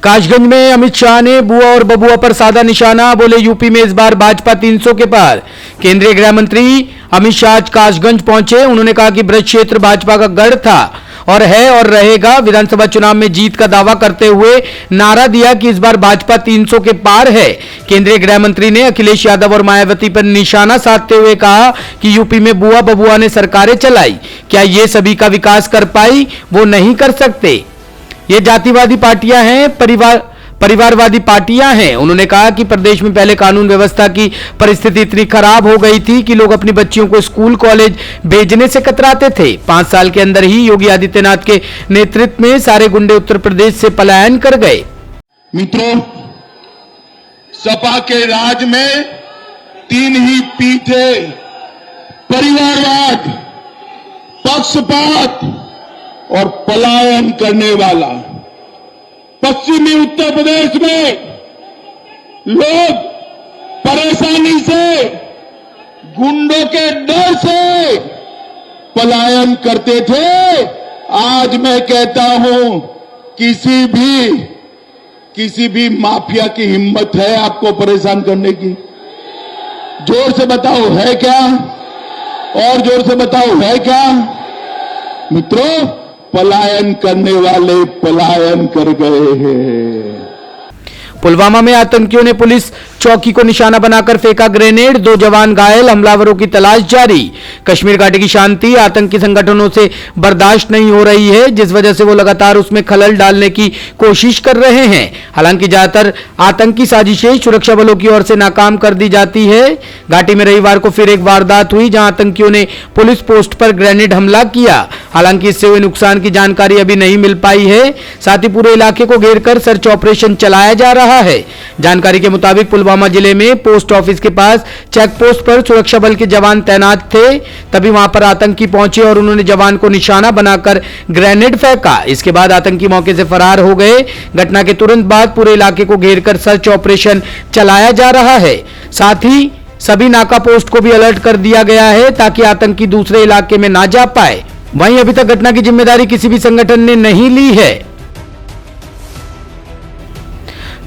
काशगंज में अमित शाह ने बुआ और बबुआ पर साधा निशाना, बोले यूपी में इस बार भाजपा 300 के पार। केंद्रीय गृह मंत्री अमित शाह काशगंज पहुंचे। उन्होंने कहा कि ब्रज क्षेत्र भाजपा का गढ़ था और है और रहेगा। विधानसभा चुनाव में जीत का दावा करते हुए नारा दिया कि इस बार भाजपा 300 के पार है। केंद्रीय गृह मंत्री ने अखिलेश यादव और मायावती पर निशाना साधते हुए कहा कि यूपी में बुआ बबुआ ने सरकारें चलाई, क्या ये सभी का विकास कर पाई? वो नहीं कर सकते। ये जातिवादी पार्टियां हैं, परिवारवादी पार्टियां हैं। उन्होंने कहा कि प्रदेश में पहले कानून व्यवस्था की परिस्थिति इतनी खराब हो गई थी कि लोग अपनी बच्चियों को स्कूल कॉलेज भेजने से कतराते थे। 5 साल के अंदर ही योगी आदित्यनाथ के नेतृत्व में सारे गुंडे उत्तर प्रदेश से पलायन कर गए। मित्रों, सपा के राज में 3 ही पीठे, परिवारवाद, पक्षपात और पलायन करने वाला। पश्चिमी उत्तर प्रदेश में लोग परेशानी से, गुंडों के डर से पलायन करते थे। आज मैं कहता हूं, किसी भी माफिया की हिम्मत है आपको परेशान करने की? जोर से बताओ, है क्या? और जोर से बताओ, है क्या? मित्रों, पलायन करने वाले पलायन कर गए हैं। पुलवामा में आतंकियों ने पुलिस चौकी को निशाना बनाकर फेंका ग्रेनेड, 2 जवान घायल, हमलावरों की तलाश जारी। कश्मीर घाटी की शांति आतंकी संगठनों से बर्दाश्त नहीं हो रही है, जिस वजह से वो लगातार उसमें खलल डालने की कोशिश कर रहे हैं। हालांकि ज्यादातर आतंकी साजिशें सुरक्षा बलों की ओर से नाकाम कर दी जाती है। घाटी में रविवार को फिर एक वारदात हुई जहां आतंकियों ने पुलिस पोस्ट पर ग्रेनेड हमला किया। हालांकि इससे हुए नुकसान की जानकारी अभी नहीं मिल पाई है। साथ ही पूरे इलाके को घेरकर सर्च ऑपरेशन चलाया जा रहा है। जानकारी के मुताबिक पुलवामा जिले में पोस्ट ऑफिस के पास चेक पोस्ट पर सुरक्षा बल के जवान तैनात थे। तभी वहां पर आतंकी पहुंचे और उन्होंने जवान को निशाना बनाकर ग्रेनेड फेंका। इसके बाद आतंकी मौके से फरार हो गए। घटना के तुरंत बाद पूरे इलाके को घेरकर सर्च ऑपरेशन चलाया जा रहा है। साथ ही सभी नाका पोस्ट को भी अलर्ट कर दिया गया है ताकि आतंकी दूसरे इलाके में ना जा पाए। वहीं अभी तक घटना की जिम्मेदारी किसी भी संगठन ने नहीं ली है।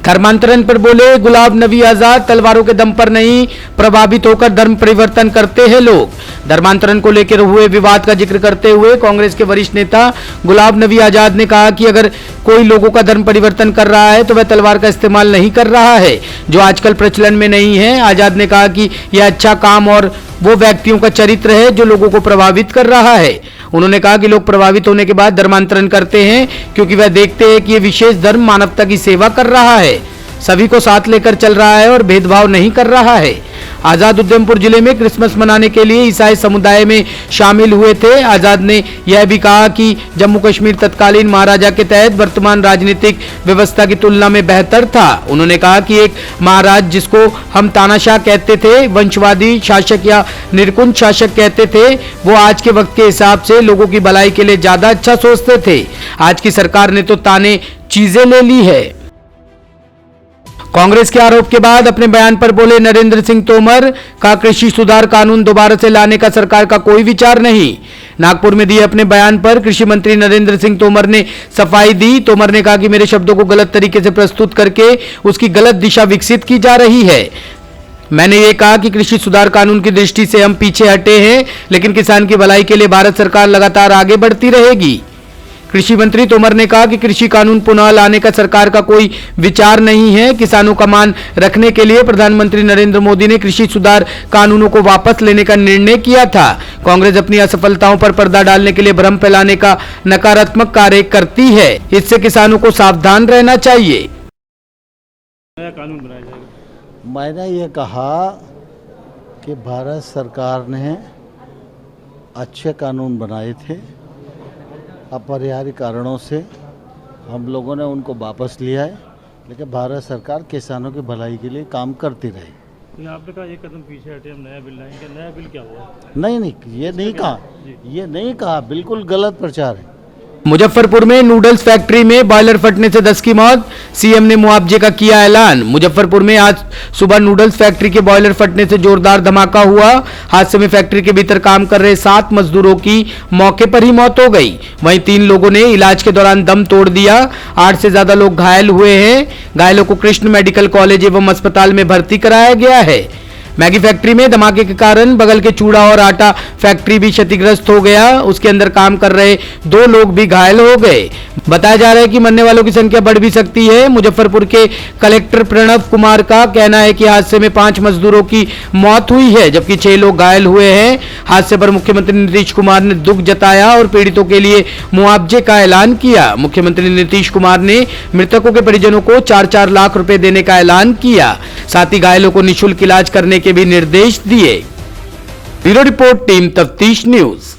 धर्मांतरण पर बोले गुलाब नबी आजाद, तलवारों के दम पर नहीं, प्रभावित होकर धर्म परिवर्तन करते हैं लोग। धर्मांतरण को लेकर हुए विवाद का जिक्र करते हुए कांग्रेस के वरिष्ठ नेता गुलाब नबी आजाद ने कहा कि अगर कोई लोगों का धर्म परिवर्तन कर रहा है तो वह तलवार का इस्तेमाल नहीं कर रहा है, जो आजकल प्रचलन में नहीं है। आजाद ने कहा कि यह अच्छा काम और वो व्यक्तियों का चरित्र है जो लोगों को प्रभावित कर रहा है। उन्होंने कहा कि लोग प्रभावित होने के बाद धर्मांतरण करते हैं क्योंकि वह देखते हैं कि यह विशेष धर्म मानवता की सेवा कर रहा है, सभी को साथ लेकर चल रहा है और भेदभाव नहीं कर रहा है। आजाद उधमपुर जिले में क्रिसमस मनाने के लिए ईसाई समुदाय में शामिल हुए थे। आजाद ने यह भी कहा कि जम्मू कश्मीर तत्कालीन महाराजा के तहत वर्तमान राजनीतिक व्यवस्था की तुलना में बेहतर था। उन्होंने कहा कि एक महाराज जिसको हम तानाशाह कहते थे, वंशवादी शासक या निरकुंज शासक कहते थे, वो आज के वक्त के हिसाब से लोगों की भलाई के लिए ज्यादा अच्छा सोचते थे। आज की सरकार ने तो ताने चीजें ले ली है। कांग्रेस के आरोप के बाद अपने बयान पर बोले नरेंद्र सिंह तोमर का कृषि सुधार कानून दोबारा से लाने का सरकार का कोई विचार नहीं। नागपुर में दिए अपने बयान पर कृषि मंत्री नरेंद्र सिंह तोमर ने सफाई दी। तोमर ने कहा कि मेरे शब्दों को गलत तरीके से प्रस्तुत करके उसकी गलत दिशा विकसित की जा रही है। मैंने ये कहा कि कृषि सुधार कानून की दृष्टि से हम पीछे हटे हैं, लेकिन किसान की भलाई के लिए भारत सरकार लगातार आगे बढ़ती रहेगी। कृषि मंत्री तोमर ने कहा कि कृषि कानून पुनः लाने का सरकार का कोई विचार नहीं है। किसानों का मान रखने के लिए प्रधानमंत्री नरेंद्र मोदी ने कृषि सुधार कानूनों को वापस लेने का निर्णय किया था। कांग्रेस अपनी असफलताओं पर पर्दा डालने के लिए भ्रम फैलाने का नकारात्मक कार्य करती है। इससे किसानों को सावधान रहना चाहिए। नया कानून बनाया जाएगा। मैंने ये कहा कि भारत सरकार ने अच्छे कानून बनाए थे, अपरिहार्य कारणों से हम लोगों ने उनको वापस लिया है, लेकिन भारत सरकार किसानों की भलाई के लिए काम करती रही। आपने कहा एक कदम पीछे हटे, हम नया बिल लाएंगे। नया बिल क्या हुआ? नहीं, ये नहीं कहा, ये नहीं कहा, बिल्कुल गलत प्रचार है। मुजफ्फरपुर में नूडल्स फैक्ट्री में बॉयलर फटने से 10 की मौत, सीएम ने मुआवजे का किया ऐलान। मुजफ्फरपुर में आज सुबह नूडल्स फैक्ट्री के बॉयलर फटने से जोरदार धमाका हुआ। हादसे में फैक्ट्री के भीतर काम कर रहे 7 मजदूरों की मौके पर ही मौत हो गई। वहीं 3 लोगों ने इलाज के दौरान दम तोड़ दिया। 8 से ज्यादा लोग घायल हुए हैं। घायलों को कृष्ण मेडिकल कॉलेज एवं अस्पताल में भर्ती कराया गया है। मैगी फैक्ट्री में धमाके के कारण बगल के चूड़ा और आटा फैक्ट्री भी क्षतिग्रस्त हो गया। उसके अंदर काम कर रहे 2 लोग भी घायल हो गए। बताया जा रहा है कि मरने वालों की संख्या बढ़ भी सकती है। मुजफ्फरपुर के कलेक्टर प्रणव कुमार का कहना है कि हादसे में 5 मजदूरों की मौत हुई है, जबकि 6 लोग घायल हुए हैं। हादसे पर मुख्यमंत्री नीतीश कुमार ने दुख जताया और पीड़ितों के लिए मुआवजे का ऐलान किया। मुख्यमंत्री नीतीश कुमार ने मृतकों के परिजनों को 4-4 लाख रुपए देने का ऐलान किया। साथ ही घायलों को निःशुल्क इलाज करने के भी निर्देश दिए। ब्यूरो रिपोर्ट, टीम तफ्तीश न्यूज।